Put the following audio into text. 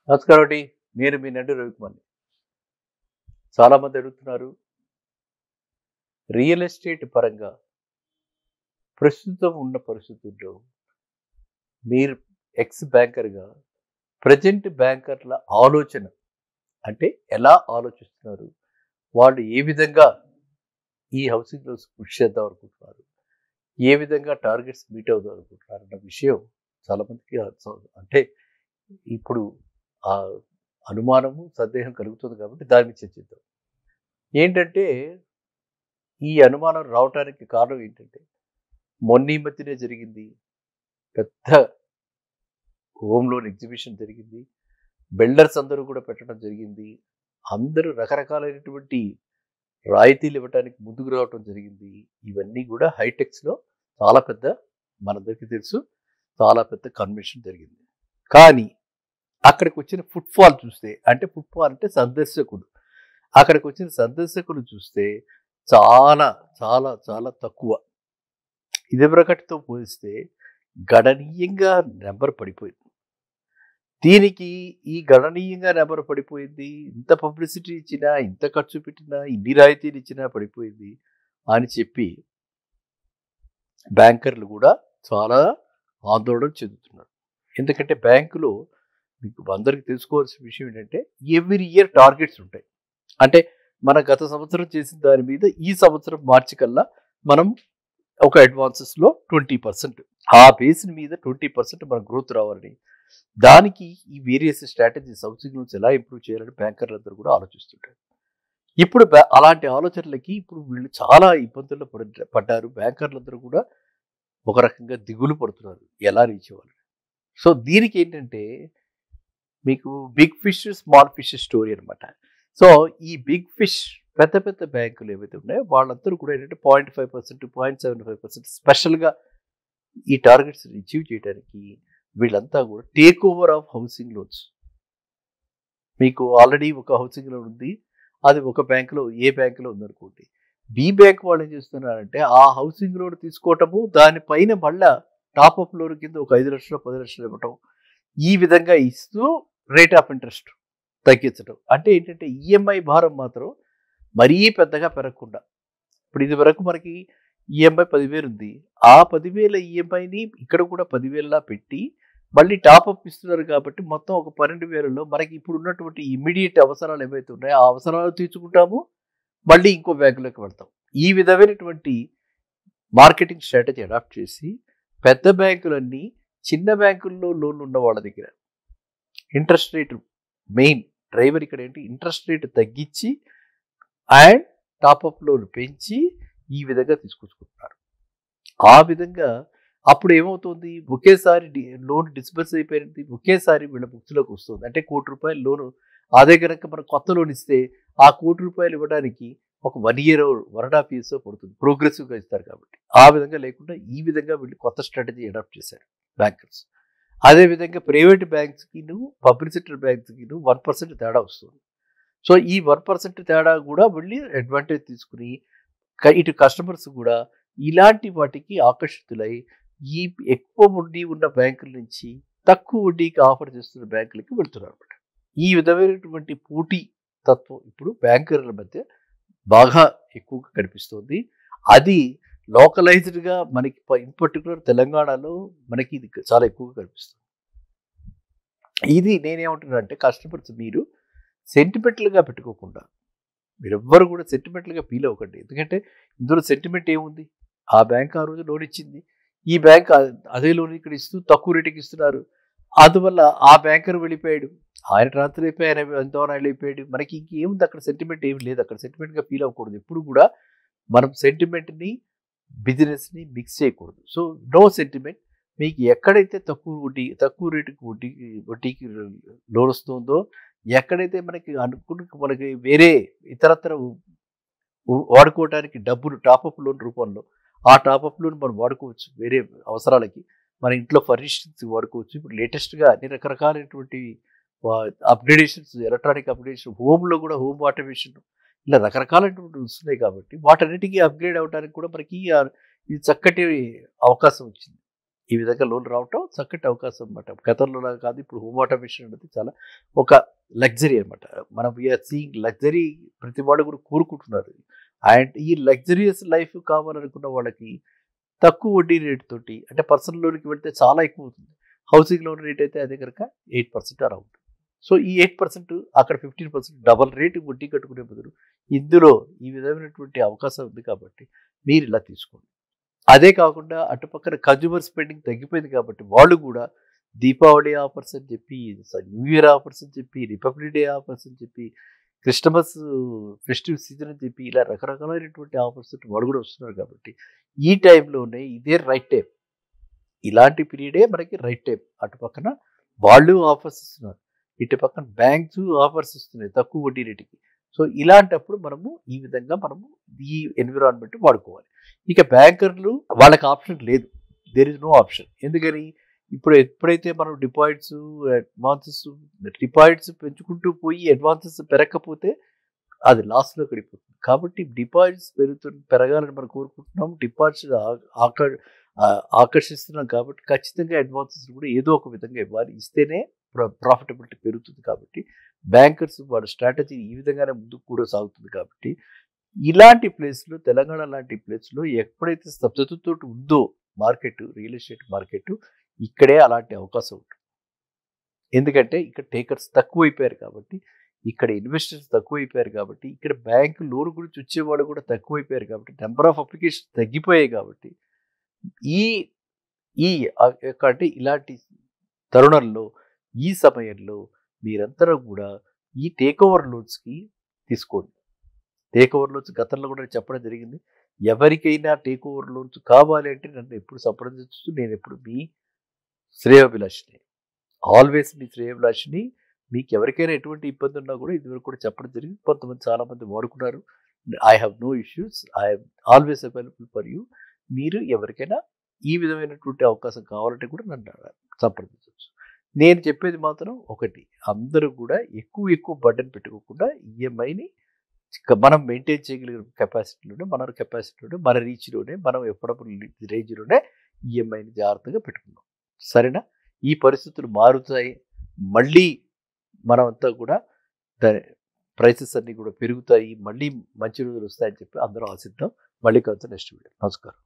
నమస్కారం అండి. నేను మీ నండి రవికుమార్ని. చాలామంది అడుగుతున్నారు, రియల్ ఎస్టేట్ పరంగా ప్రస్తుతం ఉన్న పరిస్థితుల్లో మీరు ఎక్స్ బ్యాంకర్‌గా ప్రెజెంట్ బ్యాంకర్ల ఆలోచన అంటే ఎలా ఆలోచిస్తున్నారు? వాళ్ళు ఏ విధంగా ఈ హౌసింగ్ లోన్స్ పుష్ చేద్దాం అనుకుంటున్నారు? ఏ విధంగా టార్గెట్స్ మీట్ అవుదాం అనుకుంటున్నారు? అన్న విషయం చాలామందికి అంటే ఇప్పుడు ఆ అనుమానము, సందేహం కలుగుతుంది కాబట్టి దాని మీద చర్చిద్దాం. ఏంటంటే ఈ అనుమానం రావటానికి కారణం ఏంటంటే, మొన్న ఈ మధ్యనే జరిగింది. పెద్ద హోమ్ లోన్ ఎగ్జిబిషన్ జరిగింది. బిల్డర్స్ అందరూ కూడా పెట్టడం జరిగింది. అందరూ రకరకాలైనటువంటి రాయితీలు ఇవ్వటానికి ముందుకు రావటం జరిగింది. ఇవన్నీ కూడా హైటెక్స్‌లో చాలా పెద్ద మనందరికీ తెలుసు. చాలా పెద్ద కన్వెన్షన్ జరిగింది. కానీ అక్కడికొచ్చిన ఫుట్‌ఫాల్ చూస్తే అంటే ఫుట్‌ఫాల్ అంటే సందర్శకులు. అక్కడికొచ్చిన సందర్శకులు చూస్తే చాలా, చాలా, చాలా తక్కువ. ఇదివరకటితో పోలిస్తే గణనీయంగా నెంబర్ పడిపోయింది. దీనికి ఈ గణనీయంగా నెంబర్ పడిపోయింది. ఇంత పబ్లిసిటీ ఇచ్చినా, ఇంత ఖర్చు పెట్టినా, ఇన్ని రాయితీలు ఇచ్చినా పడిపోయింది అని చెప్పి బ్యాంకర్లు కూడా చాలా ఆందోళన చెందుతున్నారు. ఎందుకంటే బ్యాంకులో మీకు అందరికీ తెలుసుకోవాల్సిన విషయం ఏంటంటే ఎవ్రీ ఇయర్ టార్గెట్స్ ఉంటాయి. అంటే మన గత సంవత్సరం చేసిన దాని మీద ఈ సంవత్సరం మార్చి కల్లా మనం ఒక అడ్వాన్సెస్లో 20%, ఆ బేస్ మీద 20% మన గ్రోత్ రావాలని, దానికి ఈ వేరియస్ స్ట్రాటజీస్ హౌసింగ్ లోన్స్ ఎలా ఇంప్రూవ్ చేయాలని బ్యాంకర్లందరూ కూడా ఆలోచిస్తుంటారు. ఇప్పుడు అలాంటి ఆలోచనలకి ఇప్పుడు వీళ్ళు చాలా ఇబ్బందుల్లో పడ్డారు. బ్యాంకర్లందరూ కూడా ఒక రకంగా దిగులు పడుతున్నారు ఎలా రీచ్ అవ్వాలి. సో దీనికి ఏంటంటే మీకు big fish small fish story అనమాట. సో ఈ బిగ్ ఫిష్ పెద్ద పెద్ద బ్యాంకులు ఏవైతే ఉన్నాయో వాళ్ళందరూ కూడా ఏంటంటే 0.5%, 0.75% స్పెషల్గా ఈ టార్గెట్స్ అచీవ్ చేయడానికి వీళ్ళంతా కూడా take over of housing loans. మీకు ఆల్రెడీ ఒక హౌసింగ్ లోన్ ఉంది, అది ఒక బ్యాంకులో ఏ బ్యాంకులో ఉందనుకోండి. బి బ్యాంక్ వాళ్ళు ఏం చేస్తున్నారంటే ఆ హౌసింగ్ లోన్ తీసుకోవటము, దానిపైన మళ్ళా టాప్అప్ లోన్ కింద ఒక 5 లక్షలు 10 లక్షలు ఇవ్వటం, ఈ విధంగా ఇస్తూ రేట్ ఆఫ్ ఇంట్రెస్ట్ తగ్గించడం. అంటే ఏంటంటే ఈఎంఐ భారం మాత్రం మరీ పెద్దగా పెరగకుండా. ఇప్పుడు ఇది వరకు మనకి ఈఎంఐ 10,000 ఉంది. ఆ 10,000 ఈఎంఐని ఇక్కడ కూడా 10,000లా పెట్టి మళ్ళీ టాప్అప్ ఇస్తున్నారు కాబట్టి మొత్తం ఒక 12,000లో మనకి ఇప్పుడు ఉన్నటువంటి ఇమ్మీడియట్ అవసరాలు ఏవైతే ఉన్నాయో ఆ అవసరాలు తీర్చుకుంటాము, మళ్ళీ ఇంకో బ్యాంకులోకి వెళ్తాం. ఈ విధమైనటువంటి మార్కెటింగ్ స్ట్రాటజీ అడాప్ట్ చేసి పెద్ద బ్యాంకులన్నీ చిన్న బ్యాంకుల్లో లోన్లు ఉన్న వాళ్ళ దగ్గర ఇంట్రెస్ట్ రేటు మెయిన్ డ్రైవర్ ఇక్కడ ఏంటి, ఇంట్రెస్ట్ రేటు తగ్గించి అండ్ టాప్అప్ లోన్ పెంచి ఈ విధంగా తీసుకొచ్చుకుంటున్నారు. ఆ విధంగా అప్పుడు ఏమవుతుంది, ఒకేసారి లోన్ డిస్బర్స్ అయిపోయింది, ఒకేసారి వీళ్ళ బుక్స్లోకి వస్తుంది. అంటే ₹1,00,00,000 లోను అదే కనుక మనం కొత్త లోన్ ఇస్తే ఆ ₹1,00,00,000 ఇవ్వడానికి ఒక 1 year 1.5 years పడుతుంది, ప్రోగ్రెసివ్గా ఇస్తారు కాబట్టి. ఆ విధంగా లేకుండా ఈ విధంగా వీళ్ళు కొత్త స్ట్రాటజీ అడాప్ట్ చేశారు బ్యాంకర్స్. అదేవిధంగా ప్రైవేట్ బ్యాంక్స్కిను పబ్లిక్ సెక్టర్ బ్యాంక్స్కిను 1% తేడా వస్తుంది. సో ఈ 1% తేడా కూడా వెళ్ళి అడ్వాంటేజ్ తీసుకుని ఇటు కస్టమర్స్ కూడా ఇలాంటి వాటికి ఆకర్షితులై ఈ ఎక్కువ వడ్డీ ఉన్న బ్యాంకుల నుంచి తక్కువ వడ్డీకి ఆఫర్ చేస్తున్న బ్యాంకులకి వెళ్తున్నారు అనమాట. ఈ విధమైనటువంటి పోటీ తత్వం ఇప్పుడు బ్యాంకర్ల మధ్య బాగా ఎక్కువగా కనిపిస్తుంది. అది లోకలైజ్డ్గా మనకి ఇన్ పర్టికులర్ తెలంగాణలో మనకి ఇది చాలా ఎక్కువగా కనిపిస్తుంది. ఇది నేనేమంటున్నా అంటే కస్టమర్స్ మీరు సెంటిమెంటల్గా పెట్టుకోకుండా, మీరెవ్వరు కూడా సెంటిమెంటల్గా ఫీల్ అవ్వకండి. ఎందుకంటే ఇందులో సెంటిమెంట్ ఏముంది, ఆ బ్యాంక్ ఆ రోజు లోన్ ఇచ్చింది, ఈ బ్యాంక్ అదే లోన్ ఇక్కడ ఇస్తూ తక్కువ రేటుకి ఇస్తున్నారు, అందువల్ల ఆ బ్యాంకర్ వెళ్ళిపోయాడు, ఆయన ట్రాన్స్ఫర్ అయిపోయి ఆయన ఎంతో వెళ్ళిపోయాడు, మనకి ఇంకేముంది అక్కడ, సెంటిమెంట్ ఏమి లేదు అక్కడ. సెంటిమెంట్గా ఫీల్ అవ్వకూడదు. ఎప్పుడు కూడా మనం సెంటిమెంట్ని బిజినెస్ని మిక్స్ చేయకూడదు. So no sentiment. మీకు ఎక్కడైతే తక్కువ రేటుకి వడ్డీకి లోన్ వస్తుందో, ఎక్కడైతే మనకి వేరే ఇతరత్ర వాడుకోవడానికి డబ్బులు టాప్అప్ లోన్ రూపంలో, ఆ టాప్అప్ లోన్ మనం వాడుకోవచ్చు వేరే అవసరాలకి, మన ఇంట్లో ఫర్నిషింగ్స్ వాడుకోవచ్చు. ఇప్పుడు లేటెస్ట్గా అన్ని రకరకాలైనటువంటి అప్గ్రేడేషన్స్, ఎలక్ట్రానిక్ అప్గ్రేడేషన్, హోమ్లో కూడా హోమ్ ఆటోమేషన్, ఇలా రకరకాలైనటువంటి వస్తున్నాయి కాబట్టి వాటన్నిటికీ అప్గ్రేడ్ అవ్వడానికి కూడా మనకి ఇది చక్కటి అవకాశం వచ్చింది. ఈ విధంగా లోన్ రావటం చక్కటి అవకాశం అనమాట. గతంలోలా కాదు, ఇప్పుడు హోమ్ ఆటోమేషన్ అనేది చాలా ఒక లగ్జరీ అనమాట. మనం వీఆర్ సీయింగ్ లగ్జరీ, ప్రతి వాళ్ళు కూడా కోరుకుంటున్నారు. అండ్ ఈ లగ్జరియస్ లైఫ్ కావాలనుకున్న వాళ్ళకి తక్కువ వడ్డీ రేటు తోటి, అంటే పర్సనల్ లోన్కి వెళ్తే చాలా ఎక్కువ అవుతుంది. హౌసింగ్ లోన్ రేట్ అయితే అదే కనుక 8% అరౌండ్. సో ఈ 8% అక్కడ 15% డబల్ రేటు వడ్డీ కట్టుకునే బదులు ఇందులో ఈ విధమైనటువంటి అవకాశం ఉంది కాబట్టి మీరు ఇలా తీసుకోండి. అదే కాకుండా అటుపక్కన కన్జ్యూమర్ స్పెండింగ్ తగ్గిపోయింది కాబట్టి వాళ్ళు కూడా దీపావళి ఆఫర్స్ అని చెప్పి, న్యూ ఇయర్ ఆఫర్స్ అని చెప్పి, రిపబ్లిక్ డే ఆఫర్స్ అని చెప్పి, క్రిస్టమస్ ఫెస్టివ్ సీజన్ అని చెప్పి ఇలా రకరకాలైనటువంటి ఆఫర్స్ వాళ్ళు కూడా వస్తున్నారు కాబట్టి ఈ టైంలోనే ఇదే రైట్ టైం. ఇలాంటి పీరియడే మనకి రైట్ టైం. అటు పక్కన వాళ్ళు ఆఫర్స్ ఇస్తున్నారు, ఇటు పక్కన బ్యాంక్స్ ఆఫర్స్ ఇస్తున్నాయి తక్కువ వడ్డీ రేటుకి. సో ఇలాంటప్పుడు మనము ఈ విధంగా మనము ఈ ఎన్విరాన్మెంట్ వాడుకోవాలి. ఇక బ్యాంకర్లు వాళ్ళకి ఆప్షన్ లేదు, దేర్ ఇస్ నో ఆప్షన్. ఎందుకని ఇప్పుడు ఎప్పుడైతే మనం డిపాజిట్స్ పెంచుకుంటూ పోయి అడ్వాన్సెస్ పెరగకపోతే అది లాస్లో గడిపోతుంది. కాబట్టి డిపాజిట్స్ పెరగాలని మనం కోరుకుంటున్నాం, డిపాజిట్స్ ఆకర్షిస్తున్నాం కాబట్టి ఖచ్చితంగా అడ్వాన్సెస్ కూడా ఏదో ఒక విధంగా ఇవ్వాలి, ఇస్తేనే ప్రాఫిటబిలిటీ పెరుగుతుంది. కాబట్టి బ్యాంకర్స్ వాళ్ళ స్ట్రాటజీ ఈ విధంగానే ముందుకు కూడా సాగుతుంది. కాబట్టి ఇలాంటి ప్లేస్లో, తెలంగాణ లాంటి ప్లేస్లో ఎప్పుడైతే స్తబ్దతతో ఉందో మార్కెట్, రియల్ ఎస్టేట్ మార్కెట్, ఇక్కడే అలాంటి అవకాశం ఉంటుంది. ఎందుకంటే ఇక్కడ టేకర్స్ తక్కువైపోయారు కాబట్టి, ఇక్కడ ఇన్వెస్టర్స్ తక్కువైపోయారు కాబట్టి, ఇక్కడ బ్యాంకు లోన్ గురించి వచ్చేవాళ్ళు కూడా తక్కువైపోయారు కాబట్టి, నెంబర్ ఆఫ్ అప్లికేషన్స్ తగ్గిపోయాయి కాబట్టి ఈ ఈ అంటే ఇలాంటి తరుణంలో, ఈ సమయంలో మీరందరూ కూడా ఈ టేక్ ఓవర్ లోన్స్కి తీసుకోండి. టేక్ ఓవర్ లోన్స్ గతంలో కూడా చెప్పడం జరిగింది. ఎవరికైనా టేక్ ఓవర్ లోన్స్ కావాలి అంటే నన్ను ఎప్పుడు సంప్రదించు, నేను ఎప్పుడు మీ శ్రేయోభిలాషిని, ఆల్వేస్ మీ శ్రేయోభిలాషిని. మీకు ఎవరికైనా ఎటువంటి ఇబ్బంది ఉన్నా కూడా ఇదివరకు కూడా చెప్పడం జరిగింది. కొంతమంది చాలామంది వాడుకున్నారు. I have no issues, I'm always available for you. మీరు ఎవరికైనా ఈ విధమైనటువంటి అవకాశం కావాలంటే కూడా నన్ను సంప్రదించవచ్చు. నేను చెప్పేది మాత్రం ఒకటి, అందరూ కూడా ఎక్కువ బర్డెన్ పెట్టుకోకుండా ఈఎంఐని మనం మెయింటైన్ చేయగలిగిన కెపాసిటీలోనే, మన రీచ్లోనే, మనం ఎఫోర్డబుల్ రేంజ్లోనే ఈఎంఐని జాగ్రత్తగా పెట్టుకుందాం. సరేనా? ఈ పరిస్థితులు మారుతాయి, మళ్ళీ మనమంతా కూడా దాని ప్రైసెస్ అన్నీ కూడా పెరుగుతాయి, మళ్ళీ మంచి రోజులు వస్తాయని చెప్పి అందరూ ఆశిద్దాం. మళ్ళీ కలుద్దాం నెక్స్ట్ వీడియో. నమస్కారం.